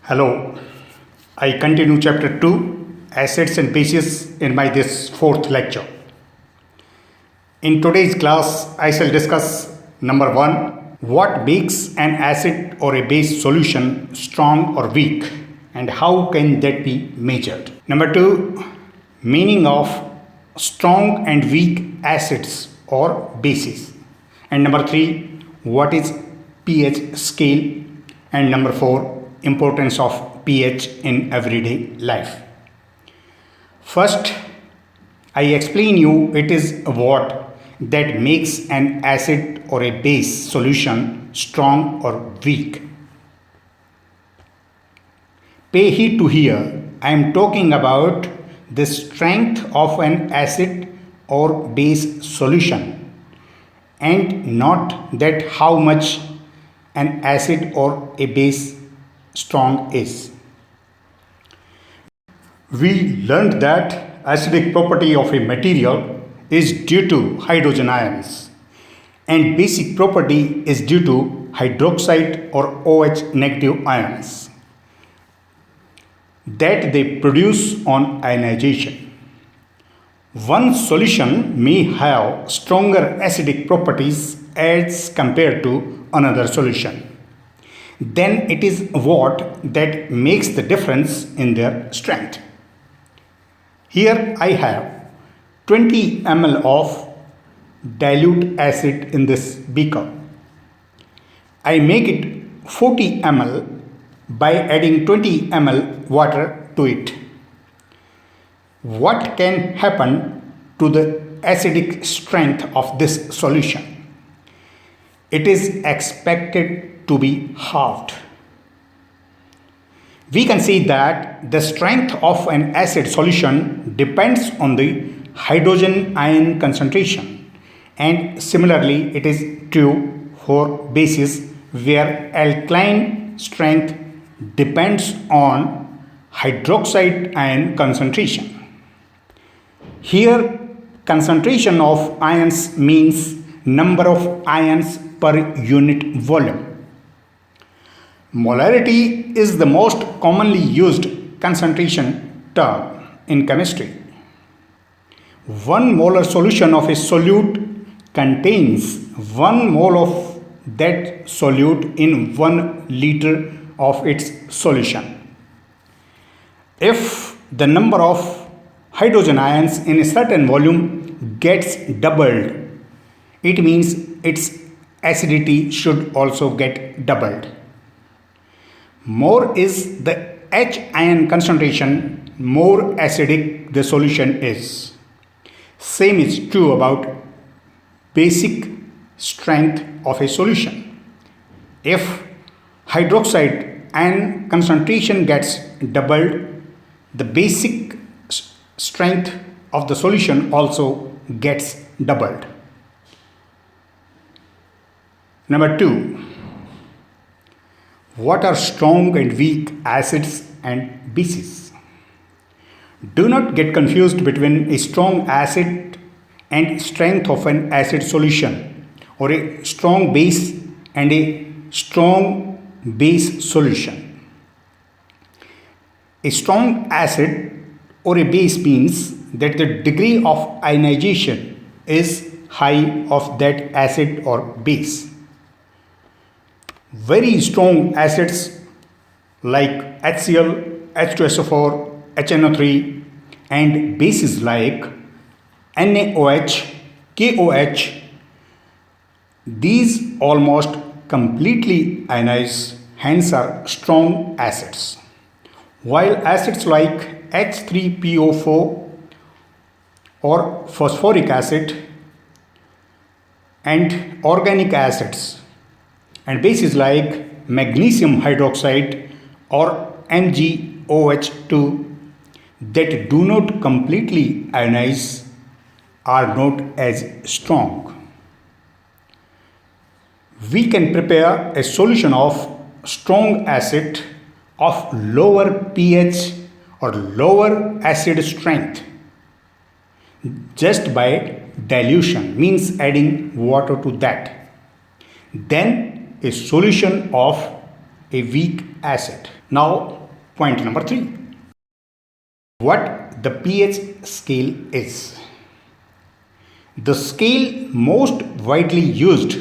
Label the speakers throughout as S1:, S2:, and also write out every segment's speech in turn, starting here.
S1: Hello, I continue chapter 2 Acids and Bases in my this fourth lecture. In today's class, I shall discuss number 1, what makes an acid or a base solution strong or weak and how can that be measured. Number 2, meaning of strong and weak acids or bases. And number 3, what is pH scale. And number 4, importance of pH in everyday life. First, I explain you it is what that makes an acid or a base solution strong or weak. Pay heed to here. I am talking about the strength of an acid or base solution and not that how much an acid or a base strong is. We learned that acidic property of a material is due to hydrogen ions and basic property is due to hydroxide or OH negative ions that they produce on ionization. One solution may have stronger acidic properties as compared to another solution. Then it is what that makes the difference in their strength. Here I have 20 ml of dilute acid in this beaker. I make it 40 ml by adding 20 ml water to it. What can happen to the acidic strength of this solution? It is expected to be halved. We can see that the strength of an acid solution depends on the hydrogen ion concentration, and similarly it is true for bases where alkaline strength depends on hydroxide ion concentration. Here concentration of ions means number of ions per unit volume. Molarity is the most commonly used concentration term in chemistry. 1 molar solution of a solute contains 1 mole of that solute in 1 liter of its solution. If the number of hydrogen ions in a certain volume gets doubled, it means its acidity should also get doubled. More is the H ion concentration, more acidic the solution is. Same is true about basic strength of a solution. If hydroxide ion concentration gets doubled, the basic strength of the solution also gets doubled. Number 2. What are strong and weak acids and bases? Do not get confused between a strong acid and strength of an acid solution or a strong base and a strong base solution. A strong acid or a base means that the degree of ionization is high of that acid or base. Very strong acids like HCl, H2SO4, HNO3 and bases like NaOH, KOH, these almost completely ionize, hence are strong acids. While acids like H3PO4 or phosphoric acid and organic acids and bases like magnesium hydroxide or MgOH2 that do not completely ionize are not as strong. We can prepare a solution of strong acid of lower pH or lower acid strength just by dilution, means adding water to that. Then a solution of a weak acid. Now, point number 3. What the pH scale is. The scale most widely used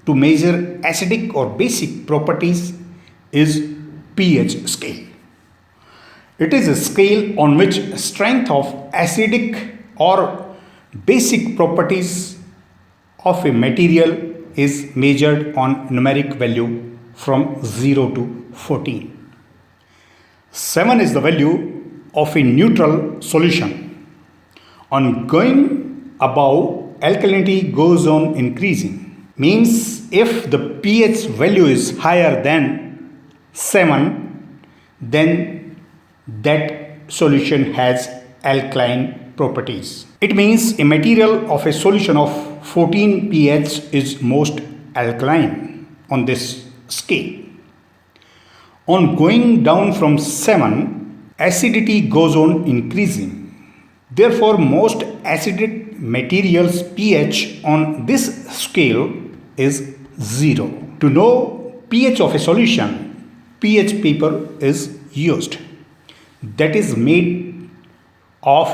S1: to measure acidic or basic properties is pH scale. It is a scale on which strength of acidic or basic properties of a material is measured on numeric value from 0 to 14. 7 is the value of a neutral solution. On going above, alkalinity goes on increasing. Means if the pH value is higher than 7, then that solution has alkaline properties. It means a material of a solution of 14 pH is most alkaline on this scale. On going down from 7, acidity goes on increasing. Therefore, most acidic materials pH on this scale is 0. To know pH of a solution, pH paper is used. That is made of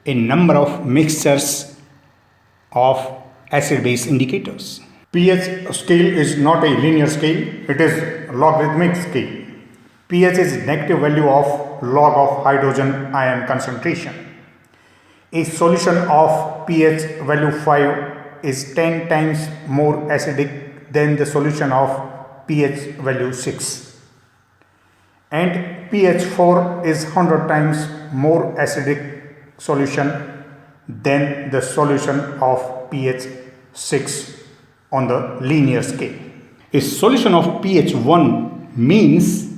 S1: a number of mixtures of acid-base indicators. pH scale is not a linear scale, it is logarithmic scale. pH is negative value of log of hydrogen ion concentration. A solution of pH value 5 is 10 times more acidic than the solution of pH value 6. And pH 4 is 100 times more acidic solution than the solution of pH 6 on the linear scale. A solution of pH 1 means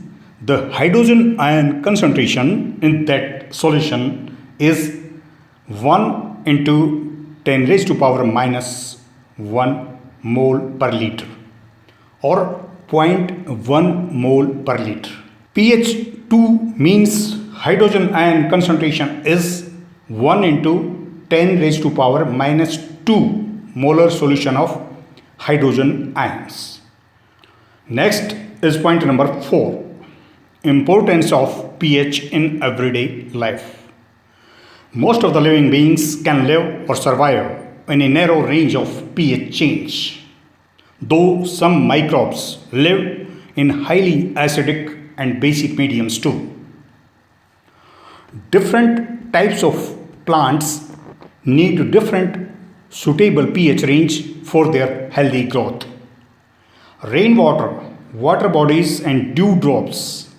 S1: the hydrogen ion concentration in that solution is 1 into 10 raised to power minus 1 mole per liter or 0.1 mole per liter. pH 2 means hydrogen ion concentration is 1 into 10 raised to power minus 2 molar solution of hydrogen ions. Next is point number 4. Importance of pH in everyday life. Most of the living beings can live or survive in a narrow range of pH change, though some microbes live in highly acidic and basic mediums too. Different types of plants need different suitable pH range for their healthy growth. Rainwater, water bodies and dewdrops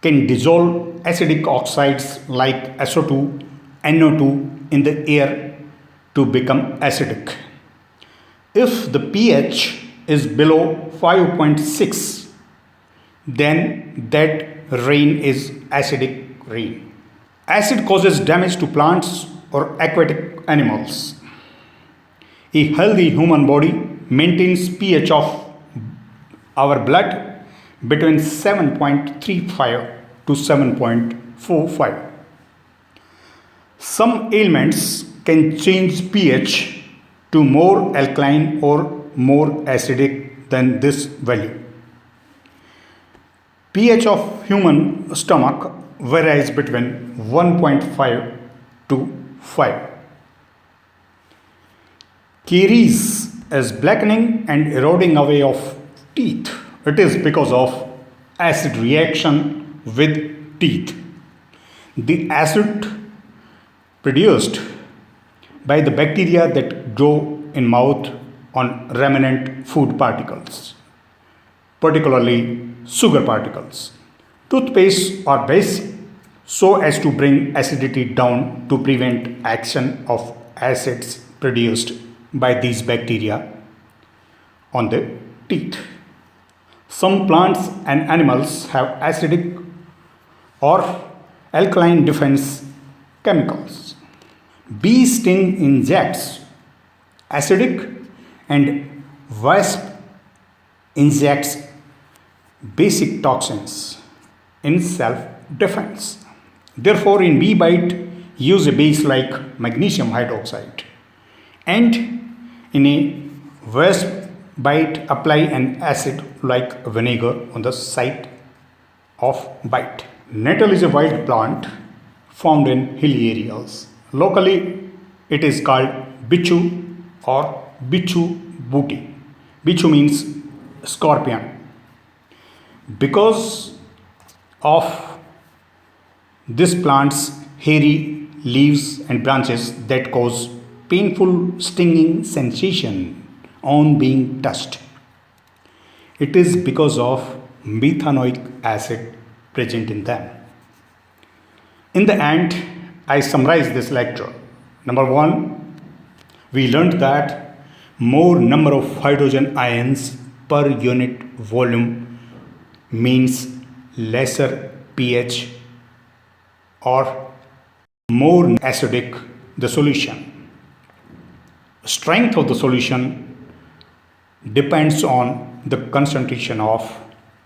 S1: can dissolve acidic oxides like SO2, NO2 in the air to become acidic. If the pH is below 5.6, then that rain is acidic rain. Acid causes damage to plants or aquatic animals. A healthy human body maintains pH of our blood between 7.35 to 7.45. Some ailments can change pH to more alkaline or more acidic than this value. pH of human stomach varies between 1.5 to 5. Caries is blackening and eroding away of teeth. It is because of acid reaction with teeth. The acid produced by the bacteria that grow in mouth on remnant food particles, particularly sugar particles. Toothpaste are basic so as to bring acidity down to prevent action of acids produced by these bacteria on the teeth. Some plants and animals have acidic or alkaline defense chemicals. Bee sting injects acidic and wasp injects basic toxins in self-defense. Therefore, in bee bite, use a base like magnesium hydroxide, and in a wasp bite, apply an acid like vinegar on the site of bite. Nettle is a wild plant found in hilly areas. Locally, it is called bichu or bichu booty. Bichu means scorpion. Because of this plant's hairy leaves and branches that cause painful stinging sensation on being touched. It is because of methanoic acid present in them. In the end, I summarize this lecture. Number one, we learned that more number of hydrogen ions per unit volume means lesser pH or more acidic the solution. Strength of the solution depends on the concentration of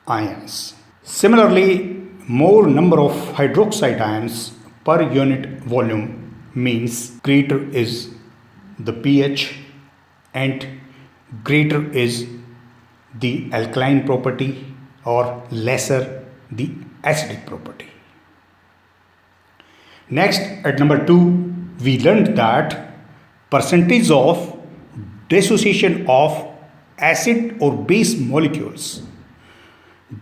S1: ions. Similarly, more number of hydroxide ions per unit volume means greater is the pH and greater is the alkaline property or lesser the acidic property. Next, at number 2, we learned that percentage of dissociation of acid or base molecules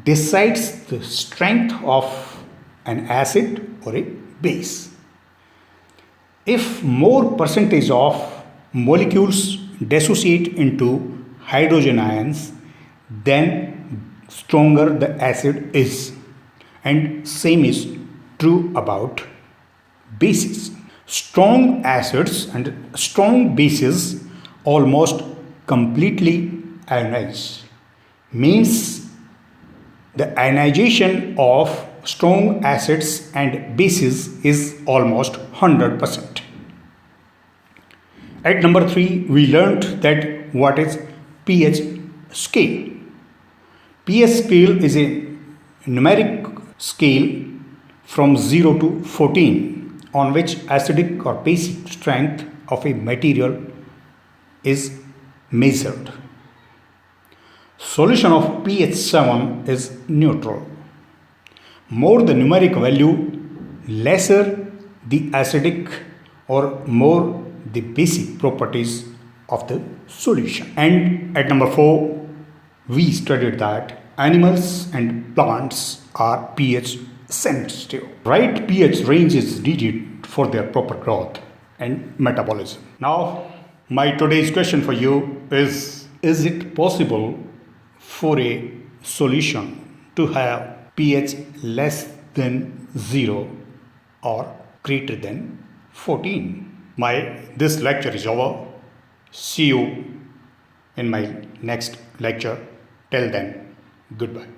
S1: decides the strength of an acid or a base. If more percentage of molecules dissociate into hydrogen ions, then stronger the acid is, and same is true about bases. Strong acids and strong bases almost completely ionize. Means the ionization of strong acids and bases is almost 100%. At number 3, we learned that what is pH scale. pH scale is a numeric scale from 0 to 14 on which acidic or basic strength of a material is measured. Solution of pH 7 is neutral. More the numeric value, lesser the acidic or more the basic properties of the solution. And at number 4, we studied that animals and plants are pH sensitive. Right pH range is needed for their proper growth and metabolism. Now, my today's question for you is it possible for a solution to have pH less than 0 or greater than 14? This lecture is over. See you in my next lecture. Till then, goodbye.